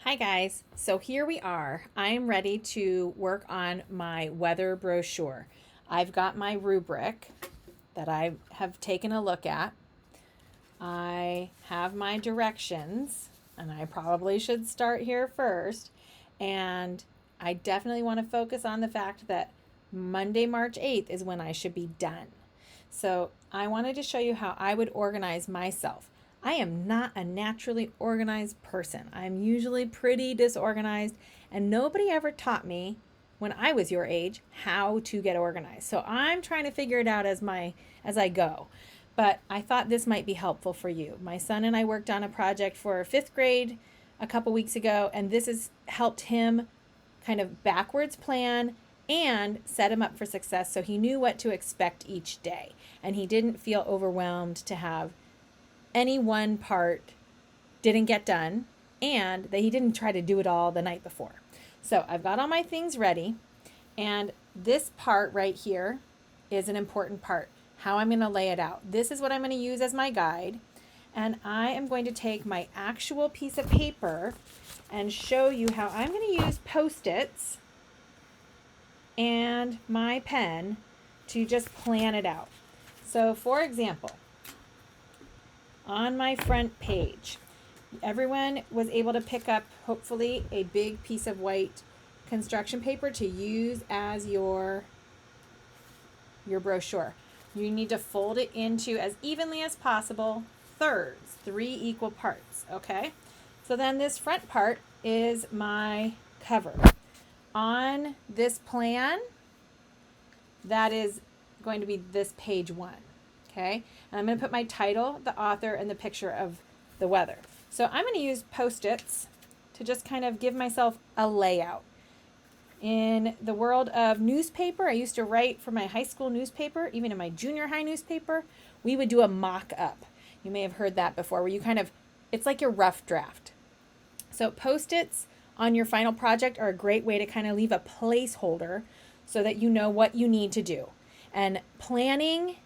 Hi guys, so here we are. I'm ready to work on my weather brochure. I've got my rubric that I have taken a look at. I have my directions, and I probably should start here first. And I definitely want to focus on the fact that Monday, March 8th is when I should be done. So I wanted to show you how I would organize myself. I am not a naturally organized person. I'm usually pretty disorganized, and nobody ever taught me when I was your age how to get organized. So I'm trying to figure it out as I go. But I thought this might be helpful for you. My son and I worked on a project for 5th grade a couple weeks ago, and this has helped him kind of backwards plan and set him up for success so he knew what to expect each day. And he didn't feel overwhelmed to have any one part didn't get done and that he didn't try to do it all the night before. So I've got all my things ready, and this part right here is an important part, how I'm going to lay it out. This is what I'm going to use as my guide, and I am going to take my actual piece of paper and show you how I'm going to use Post-its and my pen to just plan it out. So for example, on my front page, everyone was able to pick up, hopefully, a big piece of white construction paper to use as your brochure. You need to fold it into, as evenly as possible, thirds, 3 equal parts, okay? So then this front part is my cover. On this plan, that is going to be this page 1, okay? And I'm going to put my title, the author, and the picture of the weather. So I'm going to use Post-its to just kind of give myself a layout. In the world of newspaper, I used to write for my high school newspaper, even in my junior high newspaper, we would do a mock-up. You may have heard that before, where you kind of, it's like your rough draft. So Post-its on your final project are a great way to kind of leave a placeholder so that you know what you need to do. And planning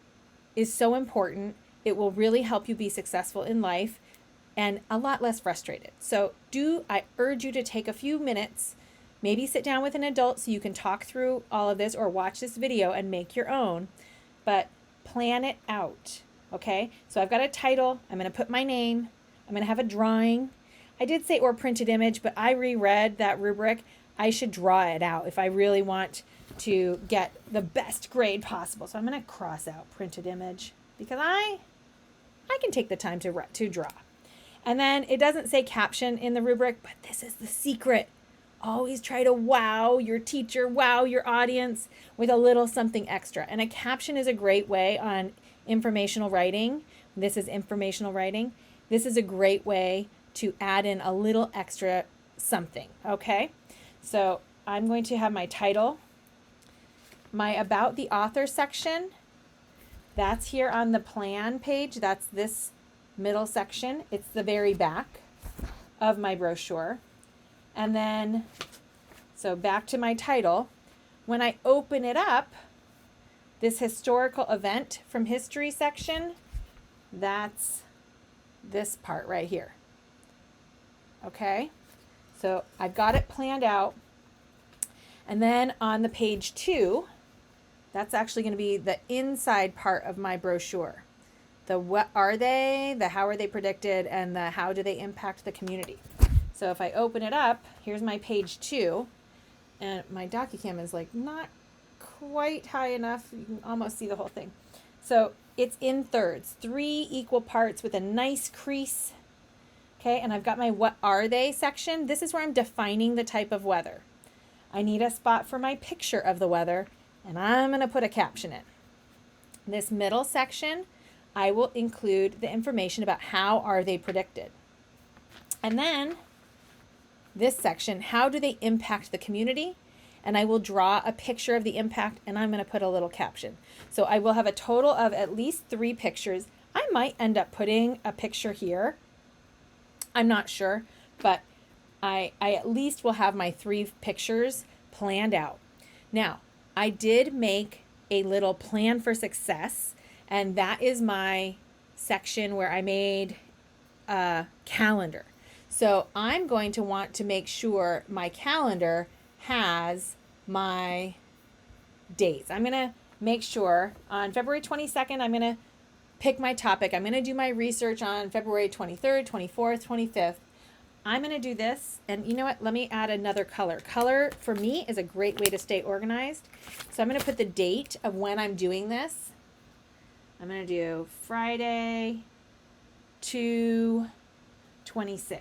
is so important. It will really help you be successful in life and a lot less frustrated. So I urge you to take a few minutes, maybe sit down with an adult so you can talk through all of this, or watch this video and make your own, but plan it out, okay? So I've got a title, I'm gonna put my name, I'm gonna have a drawing. I did say or printed image, but I reread that rubric. I should draw it out if I really want to get the best grade possible. So I'm gonna cross out printed image because I can take the time to draw. And then it doesn't say caption in the rubric, but this is the secret. Always try to wow your teacher, wow your audience with a little something extra. And a caption is a great way on informational writing. This is informational writing. This is a great way to add in a little extra something, okay? So I'm going to have my title, my about the author section. That's here on the plan page. That's this middle section. It's the very back of my brochure. And then, so back to my title. When I open it up, this historical event from history section, that's this part right here. Okay? So I've got it planned out. And then on the page 2, that's actually going to be the inside part of my brochure. The what are they, the how are they predicted, and the how do they impact the community. So if I open it up, here's my page 2, and my DocuCam is like not quite high enough. You can almost see the whole thing. So it's in thirds, 3 equal parts with a nice crease. Okay, and I've got my what are they section. This is where I'm defining the type of weather. I need a spot for my picture of the weather, and I'm going to put a caption in. This middle section, I will include the information about how are they predicted. And then this section, how do they impact the community? And I will draw a picture of the impact, and I'm going to put a little caption. So I will have a total of at least 3 pictures. I might end up putting a picture here. I'm not sure, but I at least will have my 3 pictures planned out. Now, I did make a little plan for success, and that is my section where I made a calendar. So I'm going to want to make sure my calendar has my dates. I'm going to make sure on February 22nd, I'm going to pick my topic. I'm going to do my research on February 23rd, 24th, 25th. I'm going to do this. And you know what? Let me add another color. Color for me is a great way to stay organized. So I'm going to put the date of when I'm doing this. I'm going to do Friday 2/26.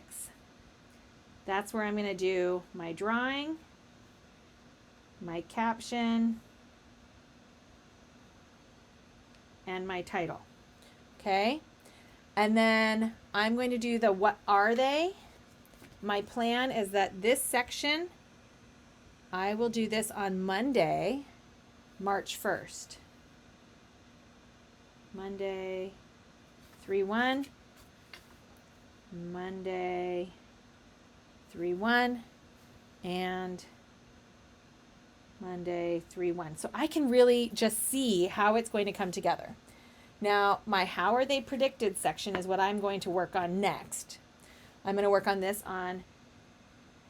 That's where I'm going to do my drawing, my caption, and my title. Okay? And then I'm going to do the what are they? My plan is that this section, I will do this on Monday, March 1st. Monday 3/1. Monday 3/1 and Monday 3/1. So I can really just see how it's going to come together. Now, my how are they predicted section is what I'm going to work on next. I'm going to work on this on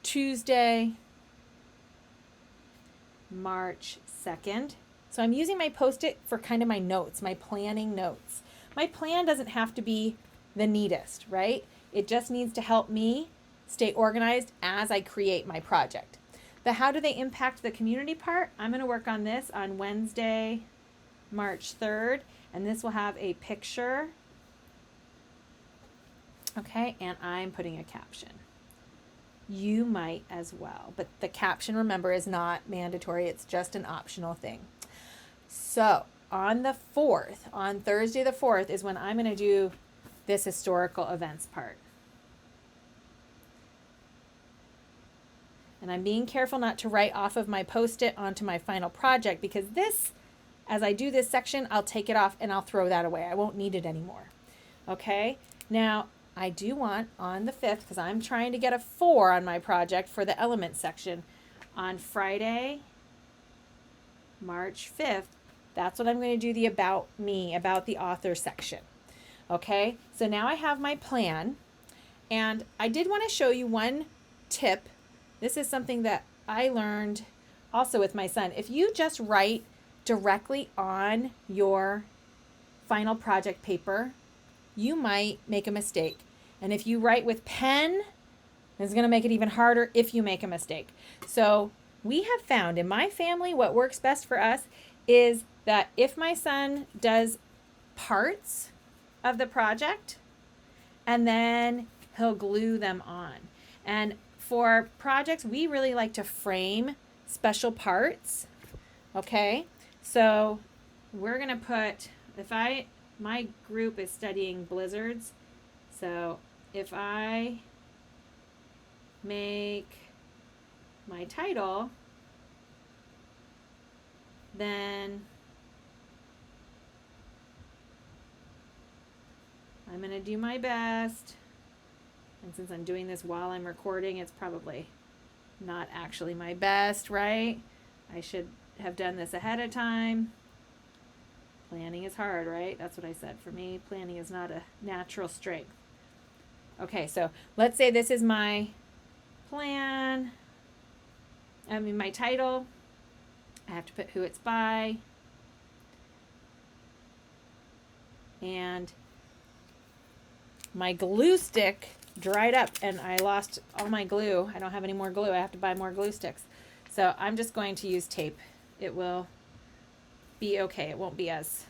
Tuesday, March 2nd. So I'm using my Post-it for kind of my notes, my planning notes. My plan doesn't have to be the neatest, right? It just needs to help me stay organized as I create my project. The how do they impact the community part, I'm going to work on this on Wednesday, March 3rd, and this will have a picture. Okay, and I'm putting a caption. You might as well, but the caption, remember, is not mandatory. It's just an optional thing. So on the 4th, on Thursday the 4th, is when I'm going to do this historical events part. And I'm being careful not to write off of my Post-it onto my final project, because this, as I do this section, I'll take it off and I'll throw that away. I won't need it anymore. Okay? Now, I do want on the 5th, because I'm trying to get a 4 on my project for the element section, on Friday, March 5th, that's what I'm going to do the about me, about the author section. Okay? So now I have my plan, and I did want to show you one tip. This is something that I learned also with my son. If you just write directly on your final project paper, you might make a mistake. And if you write with pen, it's going to make it even harder if you make a mistake. So we have found in my family what works best for us is that if my son does parts of the project, and then he'll glue them on. And for projects, we really like to frame special parts. Okay, so we're gonna put, my group is studying blizzards, so if I make my title, then I'm going to do my best. And since I'm doing this while I'm recording, it's probably not actually my best, right? I should have done this ahead of time. Planning is hard, right? That's what I said. For me, planning is not a natural strength. Okay, so let's say this is my plan. My title. I have to put who it's by. And my glue stick dried up and I lost all my glue. I don't have any more glue. I have to buy more glue sticks. So I'm just going to use tape. It will be okay. It won't be as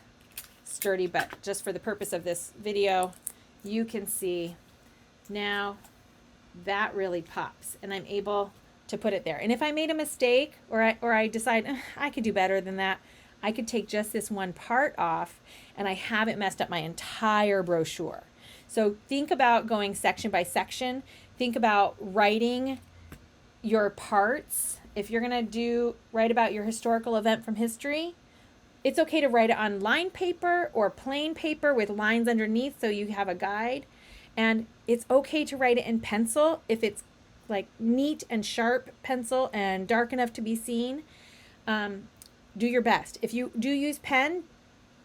sturdy, but just for the purpose of this video, you can see now that really pops and I'm able to put it there. And if I made a mistake or I decide I could do better than that, I could take just this one part off and I haven't messed up my entire brochure. So think about going section by section. Think about writing your parts. If you're going to write about your historical event from history, it's okay to write it on line paper or plain paper with lines underneath so you have a guide. And it's okay to write it in pencil if it's like neat and sharp pencil and dark enough to be seen. Do your best. If you do use pen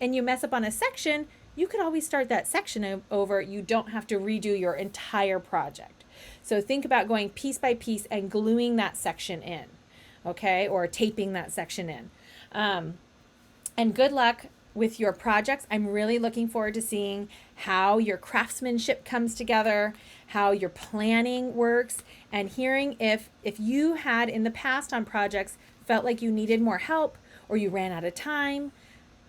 and you mess up on a section, you can always start that section over. You don't have to redo your entire project. So think about going piece by piece and gluing that section in, okay, or taping that section in. And good luck with your projects. I'm really looking forward to seeing how your craftsmanship comes together, how your planning works, and hearing if you had in the past on projects felt like you needed more help or you ran out of time,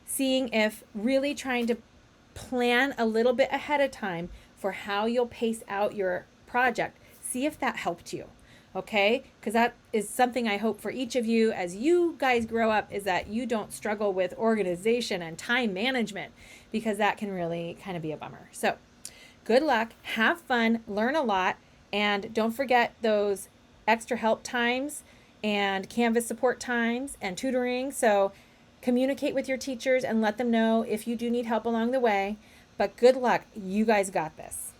seeing if really trying to plan a little bit ahead of time for how you'll pace out your project. See if that helped you. Okay? Because that is something I hope for each of you as you guys grow up, is that you don't struggle with organization and time management, because that can really kind of be a bummer. So good luck, have fun, learn a lot, and don't forget those extra help times and Canvas support times and tutoring. So communicate with your teachers and let them know if you do need help along the way. But good luck, you guys got this.